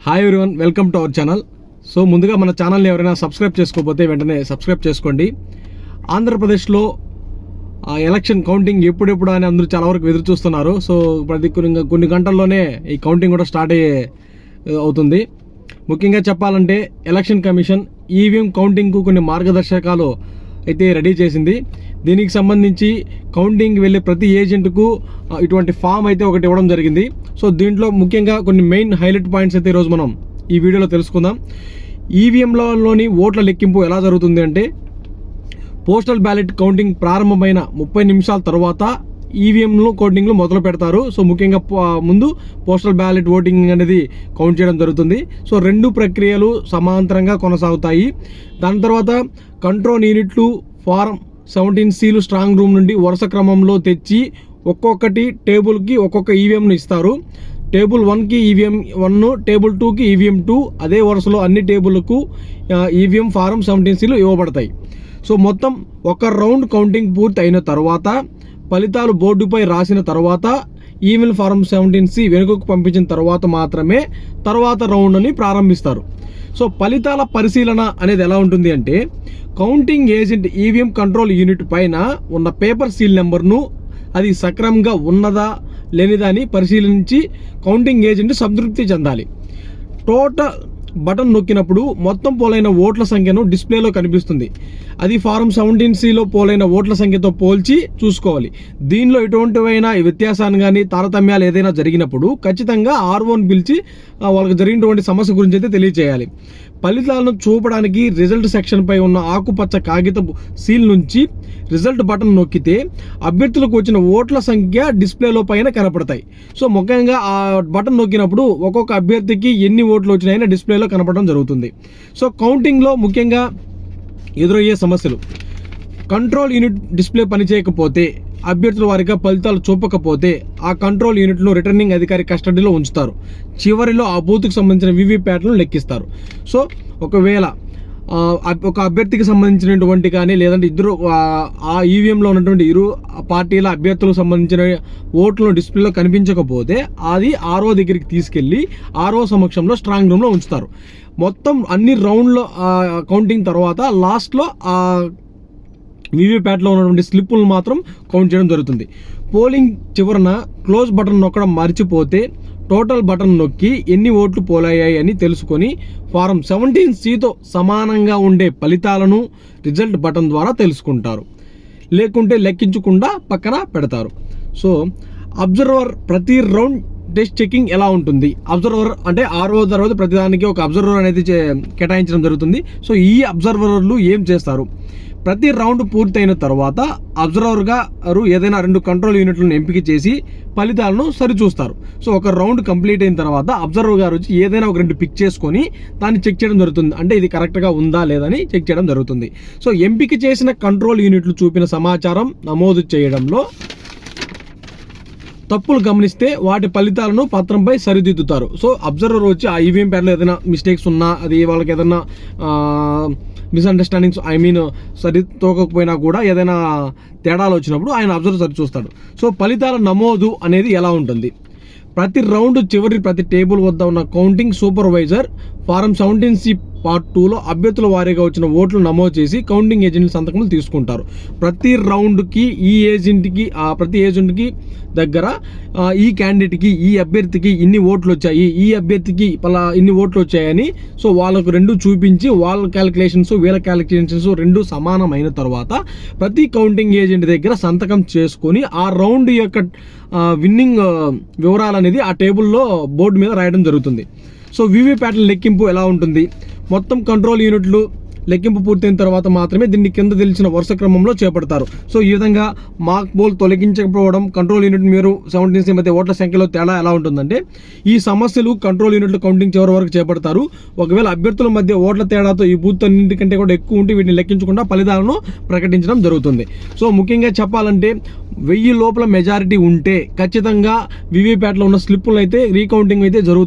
Hi everyone, welcome to our channel. So ముందుగా మన ఛానల్ని ఎవరైనా సబ్స్క్రైబ్ చేసుకోకపోతే వెంటనే సబ్స్క్రైబ్ చేసుకోండి. ఆంధ్రప్రదేశ్లో ఎలక్షన్ కౌంటింగ్ ఎప్పుడెప్పుడు అని అందరూ చాలా వరకు ఎదురు చూస్తున్నారు. సో కొన్ని గంటల్లోనే ఈ కౌంటింగ్ కూడా స్టార్ట్ అవుతుంది. ముఖ్యంగా చెప్పాలంటే ఎలక్షన్ కమిషన్ ఈవీఎం కౌంటింగ్కు కొన్ని మార్గదర్శకాలు అయితే రెడీ చేసింది. దీనికి సంబంధించి కౌంటింగ్ వెళ్ళే ప్రతి ఏజెంట్కు ఇటువంటి ఫామ్ అయితే ఒకటి ఇవ్వడం జరిగింది. సో దీంట్లో ముఖ్యంగా కొన్ని మెయిన్ హైలైట్ పాయింట్స్ అయితే ఈరోజు మనం ఈ వీడియోలో తెలుసుకుందాం. ఈవీఎంలలోని ఓట్ల లెక్కింపు ఎలా జరుగుతుంది అంటే, పోస్టల్ బ్యాలెట్ కౌంటింగ్ ప్రారంభమైన 30 నిమిషాల తర్వాత ఈవీఎంలు కౌంటింగ్లు మొదలు పెడతారు. సో ముఖ్యంగా ముందు పోస్టల్ బ్యాలెట్ ఓటింగ్ అనేది కౌంట్ చేయడం జరుగుతుంది. సో రెండు ప్రక్రియలు సమాంతరంగా కొనసాగుతాయి. దాని తర్వాత కంట్రోల్ యూనిట్లు ఫారం 17Cలు స్ట్రాంగ్ రూమ్ నుండి వరుస క్రమంలో తెచ్చి ఒక్కొక్కటి టేబుల్కి ఒక్కొక్క ఈవీఎంను ఇస్తారు. టేబుల్ 1కి ఈవీఎం 1, టేబుల్ 2కి ఈవీఎం 2, అదే వరుసలో అన్ని టేబుల్కు ఈవీఎం ఫారం 17Cలు ఇవ్వబడతాయి. సో మొత్తం ఒక రౌండ్ కౌంటింగ్ పూర్తి అయిన తర్వాత ఫలితాలు బోర్డుపై రాసిన తర్వాత ఈవీఎం ఫారం 17C వెనుకకు పంపించిన తర్వాత మాత్రమే తర్వాత రౌండ్ని ప్రారంభిస్తారు. సో ఫలితాల పరిశీలన అనేది ఎలా ఉంటుంది అంటే, counting agent EVM control unit పైన ఉన్న పేపర్ సీల్ నెంబర్ను అది సక్రమంగా ఉన్నదా లేనిదా అని పరిశీలించి కౌంటింగ్ ఏజెంట్ సంతృప్తి చెందాలి. టోటల్ బటన్ నొక్కినప్పుడు మొత్తం పోలైన ఓట్ల సంఖ్యను డిస్ప్లేలో కనిపిస్తుంది. అది ఫారం 17Cలో పోలైన ఓట్ల సంఖ్యతో పోల్చి చూసుకోవాలి. దీనిలో ఎటువంటివైనా వ్యత్యాసాన్ని కానీ తారతమ్యాలు ఏదైనా జరిగినప్పుడు ఖచ్చితంగా ఆర్ఓని పిలిచి వాళ్ళకి జరిగినటువంటి సమస్య గురించి అయితే తెలియజేయాలి. ఫలితాలను చూపడానికి రిజల్ట్ సెక్షన్పై ఉన్న ఆకుపచ్చ కాగితపు సీల్ నుంచి రిజల్ట్ బటన్ నొక్కితే అభ్యర్థులకు వచ్చిన ఓట్ల సంఖ్య డిస్ప్లేలో పైన కనపడతాయి. సో ముఖ్యంగా ఆ బటన్ నొక్కినప్పుడు ఒక్కొక్క అభ్యర్థికి ఎన్ని ఓట్లు వచ్చినాయని డిస్ప్లేలో కనపడడం జరుగుతుంది. సో కౌంటింగ్లో ముఖ్యంగా ఎదురయ్యే సమస్యలు: కంట్రోల్ యూనిట్ డిస్ప్లే పనిచేయకపోతే, అభ్యర్థుల వారిగా ఫలితాలు చూపకపోతే ఆ కంట్రోల్ యూనిట్ను రిటర్నింగ్ అధికారి కస్టడీలో ఉంచుతారు. చివరిలో ఆ బూత్కు సంబంధించిన వీవీప్యాట్లను లెక్కిస్తారు. సో ఒకవేళ ఒక అభ్యర్థికి సంబంధించినటువంటి కానీ లేదంటే ఇద్దరు ఆ ఈవీఎంలో ఉన్నటువంటి ఇరు పార్టీల అభ్యర్థులకు సంబంధించిన ఓట్లను డిస్ప్లేలో కనిపించకపోతే అది ఆర్ఓ దగ్గరికి తీసుకెళ్ళి ఆర్ఓ సమక్షంలో స్ట్రాంగ్ రూమ్లో ఉంచుతారు. మొత్తం అన్ని రౌండ్లో కౌంటింగ్ తర్వాత లాస్ట్లో వీవీప్యాట్లో ఉన్నటువంటి స్లిప్పులను మాత్రం కౌంట్ చేయడం జరుగుతుంది. పోలింగ్ చివరన క్లోజ్ బటన్ నొక్కడం మర్చిపోతే టోటల్ బటన్ నొక్కి ఎన్ని ఓట్లు పోలయ్యాయి అని తెలుసుకొని ఫారం 17Cతో సమానంగా ఉండే ఫలితాలను రిజల్ట్ బటన్ ద్వారా తెలుసుకుంటారు. లేకుంటే లెక్కించకుండా పక్కన పెడతారు. సో అబ్జర్వర్ ప్రతి రౌండ్ టెస్ట్ చెకింగ్ ఎలా ఉంటుంది? అబ్జర్వర్ అంటే ఆర్ఓ తర్వాత ప్రతిదానికి ఒక అబ్జర్వర్ అనేది కేటాయించడం జరుగుతుంది. సో ఈ అబ్జర్వర్లు ఏం చేస్తారు? ప్రతి రౌండ్ పూర్తయిన తర్వాత అబ్జర్వర్ గారు ఏదైనా 2 కంట్రోల్ యూనిట్లను ఎంపిక చేసి ఫలితాలను సరిచూస్తారు. సో ఒక రౌండ్ కంప్లీట్ అయిన తర్వాత అబ్జర్వర్ గారు వచ్చి ఏదైనా ఒక 2 పిక్ చేసుకొని దాన్ని చెక్ చేయడం జరుగుతుంది. అంటే ఇది కరెక్ట్గా ఉందా లేదని చెక్ చేయడం జరుగుతుంది. సో ఎంపిక చేసిన కంట్రోల్ యూనిట్లు చూపిన సమాచారం నమోదు చేయడంలో తప్పులు గమనిస్తే వాటి ఫలితాలను పత్రంపై సరిదిద్దుతారు. సో అబ్జర్వర్ వచ్చి ఆ ఈవీఎం ప్యాడ్లో ఏదైనా మిస్టేక్స్ ఉన్నా, అది వాళ్ళకి ఏదైనా మిస్అండర్స్టాండింగ్స్ సరి తోకపోయినా కూడా ఏదైనా తేడాలు వచ్చినప్పుడు ఆయన అబ్జర్వర్ సరి చూస్తాడు. సో ఫలితాల నమోదు అనేది ఎలా ఉంటుంది? ప్రతి రౌండ్ చివరి ప్రతి టేబుల్ వద్ద ఉన్న counting supervisor form 17C part 2లో అభ్యర్థుల వారీగా వచ్చిన ఓట్లు నమోదు చేసి కౌంటింగ్ ఏజెంట్ సంతకములు తీసుకుంటారు. ప్రతి రౌండ్కి ప్రతి ఏజెంట్కి దగ్గర ఈ క్యాండిడేట్కి, ఈ అభ్యర్థికి ఇన్ని ఓట్లు వచ్చాయి, ఈ అభ్యర్థికి ఇన్ని ఓట్లు వచ్చాయని సో వాళ్ళకు రెండు చూపించి వాళ్ళ క్యాలిక్యులేషన్స్ వీళ్ళ క్యాలిక్యులేషన్స్ రెండు సమానమైన తర్వాత ప్రతి కౌంటింగ్ ఏజెంట్ దగ్గర సంతకం చేసుకొని ఆ రౌండ్ యొక్క విన్నింగ్ వివరాలు అనేది ఆ టేబుల్లో బోర్డు మీద రాయడం జరుగుతుంది. సో వీవీప్యాట్ల లెక్కింపు ఎలా ఉంటుంది? మొత్తం కంట్రోల్ యూనిట్లు లెక్కింపు పూర్తయిన తర్వాత మాత్రమే దీన్ని కింద తెలిసిన వరుస క్రమంలో చేపడతారు. సో ఈ విధంగా మార్క్ బోల్ తొలగించకపోవడం, కంట్రోల్ యూనిట్ మీరు 17C మధ్య ఓట్ల సంఖ్యలో తేడా ఎలా ఉంటుందంటే, ఈ సమస్యలు కంట్రోల్ యూనిట్లు కౌంటింగ్ చివరి వరకు చేపడతారు. ఒకవేళ అభ్యర్థుల మధ్య ఓట్ల తేడాతో ఈ బూత్ అన్నింటికంటే కూడా ఎక్కువ ఉంటే వీటిని లెక్కించకుండా ఫలితాలను ప్రకటించడం జరుగుతుంది. సో ముఖ్యంగా చెప్పాలంటే 1000 లోపల మెజారిటీ ఉంటే ఖచ్చితంగా వీవీప్యాట్లో ఉన్న స్లిప్పులను అయితే రీకౌంటింగ్ అయితే జరుగుతుంది.